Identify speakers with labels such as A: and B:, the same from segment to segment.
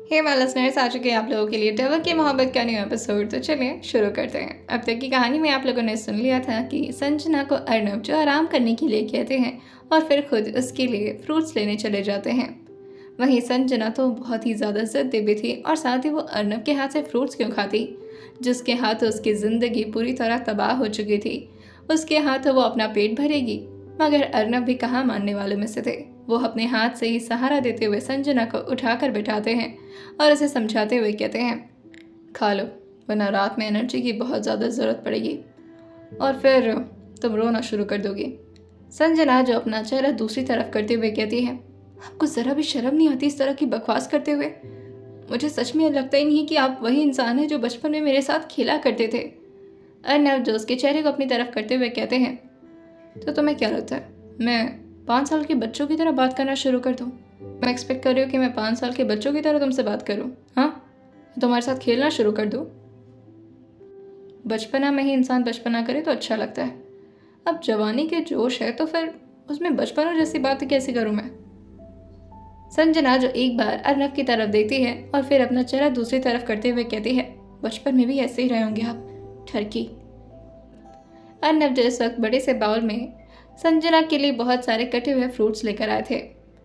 A: Hey my listeners, आ चुके हैं आप लोगों के लिए डेविल की मोहब्बत का न्यू एपिसोड। तो चलिए शुरू करते हैं। अब तक की कहानी में आप लोगों ने सुन लिया था कि संजना को अर्नब जो आराम करने के लिए कहते हैं और फिर खुद उसके लिए फ्रूट्स लेने चले जाते हैं। वहीं संजना तो बहुत ही ज़्यादा ज़िद्दी भी थी और साथ ही वो अर्नब के हाथ से फ्रूट्स क्यों खाती, जिसके हाथ उसकी ज़िंदगी पूरी तरह तबाह हो चुकी थी। उसके हाथ वो अपना पेट भरेगी, मगर अर्नब भी कहाँ मानने वालों में से थे। वो अपने हाथ से ही सहारा देते हुए संजना को उठाकर बिठाते हैं और उसे समझाते हुए कहते हैं, खा लो, वरना रात में एनर्जी की बहुत ज़्यादा ज़रूरत पड़ेगी और फिर तुम रोना शुरू कर दोगी। संजना जो अपना चेहरा दूसरी तरफ करते हुए कहती है, आपको ज़रा भी शर्म नहीं आती इस तरह की बकवास करते हुए? मुझे सच में लगता ही नहीं कि आप वही इंसान हैं जो बचपन में मेरे साथ खेला करते थे। अर्नब जो उसके चेहरे को अपनी तरफ करते हुए कहते हैं, तो तुम्हें क्या लगता है मैं 5 साल के बच्चों की तरह बात करना शुरू कर दूँ? मैं एक्सपेक्ट कर रही हूँ कि मैं 5 साल के बच्चों की तरह तुमसे बात करूँ? हाँ, तुम्हारे साथ खेलना शुरू कर दूँ? बचपना में ही इंसान बचपना करे तो अच्छा लगता है। अब जवानी के जोश है तो फिर उसमें बचपनों जैसी बातें कैसे करूँ मैं? संजना जो एक बार अर्नब की तरफ देखती है और फिर अपना चेहरा दूसरी तरफ करते हुए कहती है, बचपन में भी ऐसे ही रहे होंगे आप, ठरकी। अर्नब जो इस वक्त बड़े से बाउल में संजना के लिए बहुत सारे कटे हुए फ्रूट्स लेकर आए थे।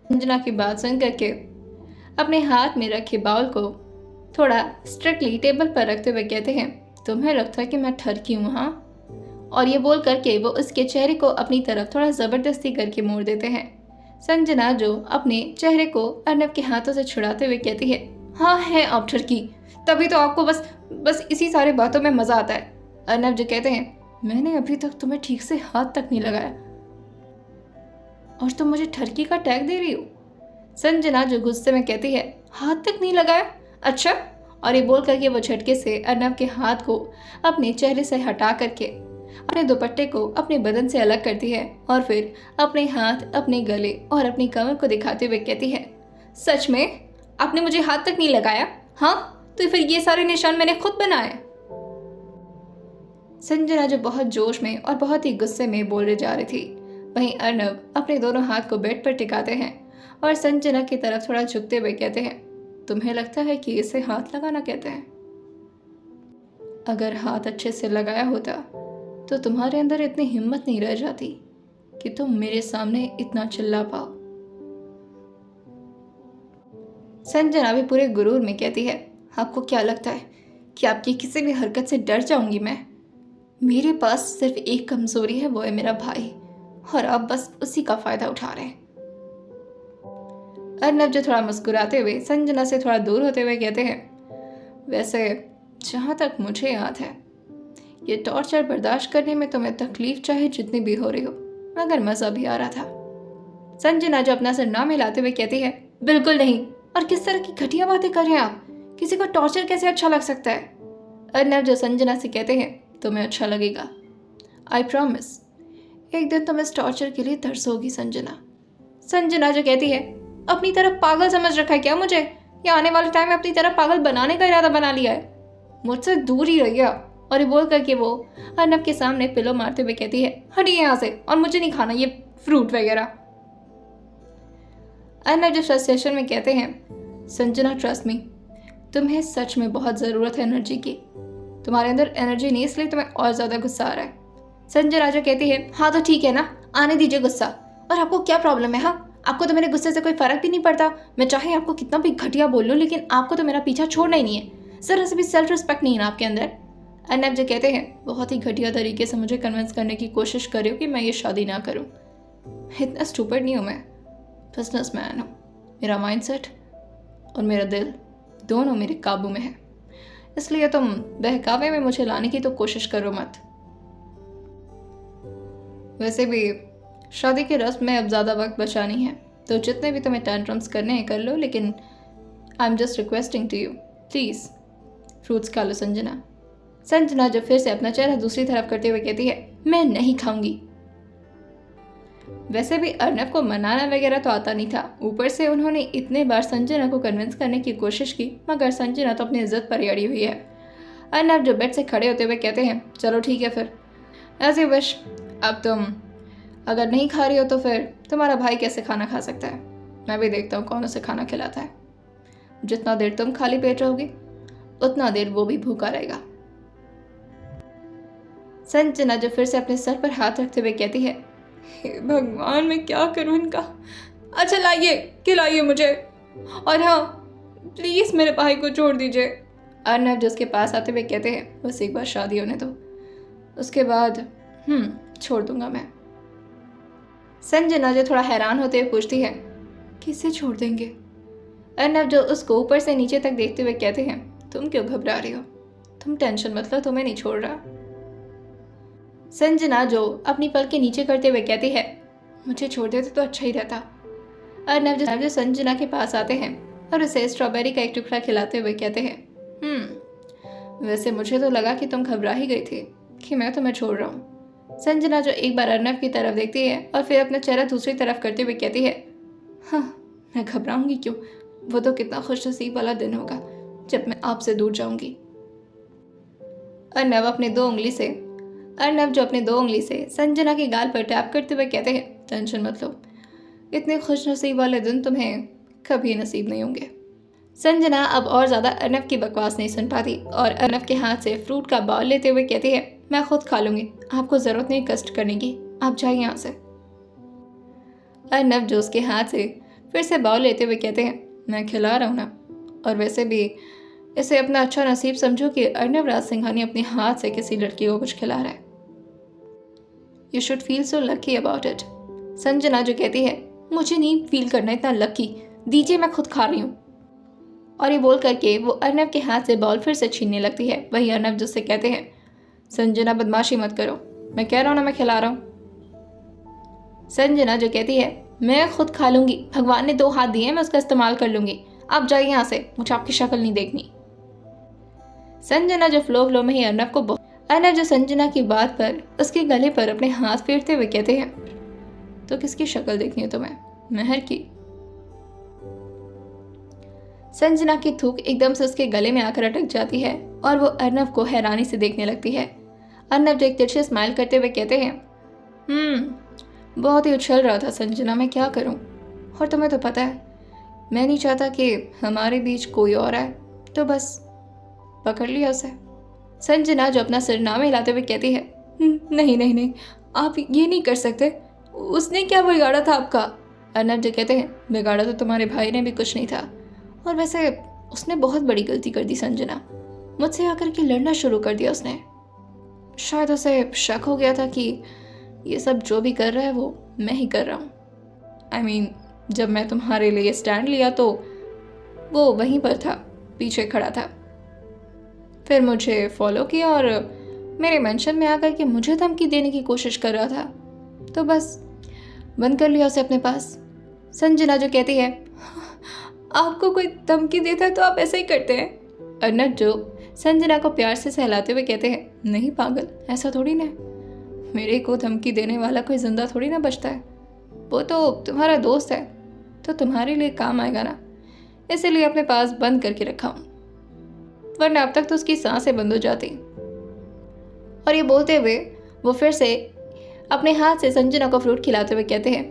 A: संजना की बात सुन करके अपने हाथ में रखे बाउल को थोड़ा स्ट्रिक्टली टेबल पर रखते हुए कहते हैं, तुम्हें लगता है कि मैं ठरकी हूँ? हाँ। और ये बोल करके वो उसके चेहरे को अपनी तरफ थोड़ा ज़बरदस्ती करके मोड़ देते हैं। संजना जो अपने चेहरे को अर्नब के हाथों से छुड़ाते हुए कहती है, हाँ है आप ठरकी, तभी तो आपको बस इसी सारी बातों में मज़ा आता है। अर्नब जो कहते हैं, मैंने अभी तक तुम्हें ठीक से हाथ तक नहीं लगाया और तुम मुझे ठरकी का टैग दे रही हो? संजना जो गुस्से में कहती है, हाथ तक नहीं लगाया? अच्छा। और ये बोल करके वो झटके से अर्नब के हाथ को अपने चेहरे से हटा करके अपने दुपट्टे को अपने बदन से अलग करती है और फिर अपने हाथ, अपने गले और अपनी कमर को दिखाते हुए कहती है, सच में आपने मुझे हाथ तक नहीं लगाया? हाँ, तो फिर ये सारे निशान मैंने खुद बनाए। संजना जो बहुत जोश में और बहुत ही गुस्से में बोलने जा रही थी, वहीं अर्नब अपने दोनों हाथ को बेड पर टिकाते हैं और संजना की तरफ थोड़ा झुकते हुए कहते हैं, तुम्हें लगता है कि इसे हाथ लगाना कहते हैं? अगर हाथ अच्छे से लगाया होता तो तुम्हारे अंदर इतनी हिम्मत नहीं रह जाती कि तुम मेरे सामने इतना चिल्ला पाओ। संजना भी पूरे गुरूर में कहती है, आपको क्या लगता है कि आपकी किसी भी हरकत से डर जाऊंगी मैं? मेरे पास सिर्फ एक कमजोरी है, वो है मेरा भाई, और आप बस उसी का फायदा उठा रहे हैं। अर्नब जो थोड़ा मुस्कुराते हुए संजना से थोड़ा दूर होते हुए कहते हैं, वैसे जहाँ तक मुझे याद है, ये टॉर्चर बर्दाश्त करने में तुम्हें तकलीफ चाहे जितनी भी हो रही हो, मगर मज़ा भी आ रहा था। संजना जो अपना सिर ना मिलाते हुए कहती है, बिल्कुल नहीं, और किस तरह की घटिया बातें कर रहे हैं आप? किसी को टॉर्चर कैसे अच्छा लग सकता है? अर्नब जो संजना से कहते हैं, तुम्हें अच्छा लगेगा, आई प्रॉमिस। एक दिन तुम इस टॉर्चर के लिए तरसोगी संजना। संजना जो कहती है, अपनी तरफ पागल समझ रखा है क्या मुझे, या आने वाले टाइम में अपनी तरफ पागल बनाने का इरादा बना लिया है? मुझसे दूर ही रहिए। और ये बोल करके वो अर्नब के सामने पिलो मारते हुए कहती है, हटिए यहाँ से, और मुझे नहीं खाना ये फ्रूट वगैरह। अर्नब जो फ्रस्ट्रेशन में कहते हैं, संजना ट्रस्ट मी, तुम्हें सच में बहुत ज़रूरत है एनर्जी की। तुम्हारे अंदर एनर्जी नहीं, इसलिए तुम्हें और ज़्यादा गुस्सा आ रहा है। संजना जो कहती है, हाँ तो ठीक है ना, आने दीजिए गुस्सा, और आपको क्या प्रॉब्लम है? हाँ, आपको तो मेरे गुस्से से कोई फर्क भी नहीं पड़ता। मैं चाहे आपको कितना भी घटिया बोल लूँ, लेकिन आपको तो मेरा पीछा छोड़ना ही नहीं है। जरा से भी सेल्फ रिस्पेक्ट नहीं है ना आपके अंदर। अर्नब जो कहते हैं, बहुत ही घटिया तरीके से मुझे कन्विंस करने की कोशिश कर रही हो कि मैं ये शादी ना करूं। इतना स्टूपिड नहीं हूं मैं, बिजनेसमैन हूं। मेरा माइंडसेट और मेरा दिल दोनों मेरे काबू में है, इसलिए तुम बहकावे में मुझे लाने की तो कोशिश करो मत। वैसे भी शादी की रस्म में अब ज़्यादा वक्त बचा नहीं है, तो जितने भी तुम्हें टेंट्रम्स करने हैं कर लो, लेकिन I am just requesting to you, please fruits खा लो संजना। संजना जो फिर से अपना चेहरा दूसरी तरफ करते हुए कहती है, मैं नहीं खाऊंगी। वैसे भी अर्नब को मनाना वगैरह तो आता नहीं था, ऊपर से उन्होंने इतने बार संजना को कन्विंस करने की कोशिश की, मगर संजना तो अपनी इज्जत पर ही अड़ी हुई है। अर्नब जो बेड से खड़े होते हुए कहते हैं, चलो ठीक है फिर, एज यू विश। अब तुम अगर नहीं खा रही हो तो फिर तुम्हारा भाई कैसे खाना खा सकता है? मैं भी देखता हूँ कौन उसे खाना खिलाता है। जितना देर तुम खाली पेट रहोगे उतना देर वो भी भूखा रहेगा। संजना जो फिर से अपने सर पर हाथ रखते हुए कहती है, हे भगवान, मैं क्या करूं इनका। अच्छा लाइए, खिलाइए मुझे, और हाँ प्लीज मेरे भाई को छोड़ दीजिए। अर्नब जो उसके पास आते हुए कहते हैं, बस एक बार शादी होने दो, उसके बाद छोड़ दूंगा मैं। संजना जो थोड़ा हैरान होते हुए पूछती है, किसे छोड़ देंगे? अर्नब जो उसको ऊपर से नीचे तक देखते हुए कहते हैं, तुम क्यों घबरा रही हो, तुम टेंशन मत लो, तुम्हें नहीं छोड़ रहा। संजना जो अपनी पल के नीचे करते हुए कहती है, मुझे छोड़ देते तो अच्छा ही रहता। अर्नब जो संजना के पास आते हैं और उसे स्ट्रॉबेरी का एक टुकड़ा खिलाते हुए कहते हैं, वैसे मुझे तो लगा कि तुम घबरा ही गई थी कि मैं तुम्हें छोड़ रहा हूँ। संजना जो एक बार अर्नब की तरफ देखती है और फिर अपना चेहरा दूसरी तरफ करते हुए कहती है, हाँ मैं घबराऊंगी क्यों, वो तो कितना खुशनसीब वाला दिन होगा जब मैं आपसे दूर जाऊंगी। अर्नब जो अपने 2 उंगली से संजना के गाल पर टैप करते हुए कहते हैं, टेंशन मत लो, इतने खुशनसीब वाले दिन तुम्हें कभी नसीब नहीं होंगे। संजना अब और ज़्यादा अर्नब की बकवास नहीं सुन पाती और अर्नब के हाथ से फ्रूट का बाउल लेते हुए कहती है, मैं खुद खा लूंगी, आपको ज़रूरत नहीं कष्ट करने की, आप जाइए यहाँ से। अर्नब जो उसके हाथ से फिर से बाउल लेते हुए कहते हैं, मैं खिला रहा हूँ ना, और वैसे भी इसे अपना अच्छा नसीब समझो कि अर्नब राज सिंघानी अपने हाथ से किसी लड़की को कुछ खिला रहा है। You should feel so lucky about it. Sanjana जो कहती है, मुझे नहीं फील करना इतना लकी, दीजिए मैं खुद खा रही हूँ। और ये बोल करके वो अर्नब के हाथ से बाउल फिर से छीनने लगती है। वही अर्नब जिससे कहते हैं, संजना बदमाशी मत करो, मैं कह रहा हूँ ना मैं खिला रहा हूँ। संजना जो कहती है, मैं खुद खा लूंगी, भगवान ने 2 हाथ दिए हैं, मैं उसका इस्तेमाल कर लूंगी, आप जाइए यहाँ से, मुझे आपकी शक्ल नहीं देखनी। संजना जो फ्लो में ही अर्नब जो संजना की बात पर उसके गले पर अपने हाथ फेरते हुए कहते हैं, तो किसकी शक्ल देखनी है तुम्हें, मेहर की? संजना की थूक एकदम से उसके गले में आकर अटक जाती है और वो अर्नब को हैरानी से देखने लगती है। अर्नब जो एक तिरछे स्माइल करते हुए कहते हैं, बहुत ही उछल रहा था संजना, मैं क्या करूं, और तुम्हें तो पता है मैं नहीं चाहता कि हमारे बीच कोई और आए, तो बस पकड़ लिया उसे। संजना जो अपना सिर ना हिलाते हुए कहती है, नहीं नहीं नहीं, आप ये नहीं कर सकते, उसने क्या बिगाड़ा था आपका? अर्नब जो कहते हैं, बिगाड़ा तो तुम्हारे भाई ने भी कुछ नहीं था, और वैसे उसने बहुत बड़ी गलती कर दी संजना, मुझसे आकर के लड़ना शुरू कर दिया उसने। शायद उसे शक हो गया था कि ये सब जो भी कर रहा है वो मैं ही कर रहा हूँ। I mean, जब मैं तुम्हारे लिए स्टैंड लिया तो वो वहीं पर था, पीछे खड़ा था, फिर मुझे फॉलो किया और मेरे मेंशन में आकर के मुझे धमकी देने की कोशिश कर रहा था, तो बस बंद कर लिया उसे अपने पास। संजना जो कहती है, आपको कोई धमकी देता है तो आप ऐसा ही करते हैं। अर्नब जो संजना को प्यार से सहलाते हुए कहते हैं, नहीं पागल, ऐसा थोड़ी ना, मेरे को धमकी देने वाला कोई जिंदा थोड़ी ना बचता है, वो तो तुम्हारा दोस्त है, तो तुम्हारे लिए काम आएगा ना, इसीलिए अपने पास बंद करके रखा हूँ, वरना अब तक तो उसकी सांसें बंद हो जाती। और ये बोलते हुए वो फिर से अपने हाथ से संजना को फ्रूट खिलाते हुए कहते हैं,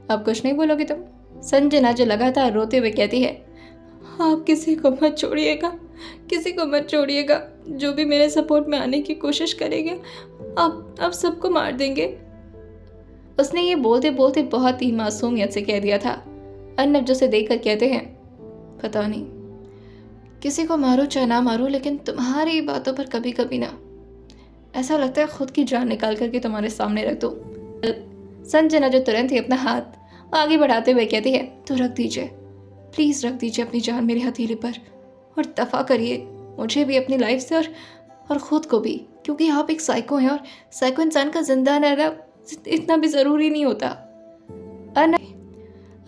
A: अब कुछ नहीं बोलोगी तुम? संजना जो लगातार रोते हुए कहती है, आप किसी को मत छोड़िएगा, किसी को मत छोड़िएगा, जो भी मेरे सपोर्ट में आने की कोशिश करेगा आप सबको मार देंगे। उसने ये बोलते बोलते बहुत ही मासूमियत से कह दिया था। अर्नब जो से देखकर कहते हैं, पता नहीं, किसी को मारो चाहे ना मारो, लेकिन तुम्हारी बातों पर कभी कभी ना ऐसा लगता है खुद की जान निकाल करके तुम्हारे सामने रख दो। संजना जो तुरंत ही अपना हाथ आगे बढ़ाते हुए कहती है, तो रख दीजिए, प्लीज़ रख दीजिए अपनी जान मेरे हथेली पर, और दफ़ा करिए मुझे भी अपनी लाइफ से और ख़ुद को भी, क्योंकि आप एक साइको हैं और साइको इंसान का जिंदा रहना इतना भी ज़रूरी नहीं होता।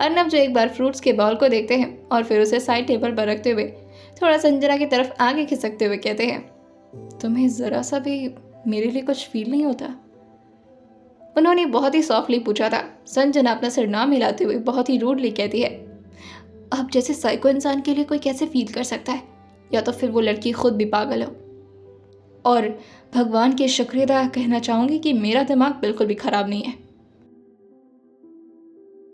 A: अर्नब जो एक बार फ्रूट्स के बाउल को देखते हैं और फिर उसे साइड टेबल पर रखते हुए थोड़ा संजना की तरफ आगे खिसकते हुए कहते हैं, तुम्हें ज़रा सा भी मेरे लिए कुछ फील नहीं होता? उन्होंने बहुत ही सॉफ्टली पूछा था। संजना अपना सिर ना मिलाते हुए बहुत ही रूडली कहती है, अब जैसे साइको इंसान के लिए कोई कैसे फील कर सकता है, या तो फिर वो लड़की खुद भी पागल हो। और भगवान के शुक्रिया कहना चाहूँगी कि मेरा दिमाग बिल्कुल भी ख़राब नहीं है।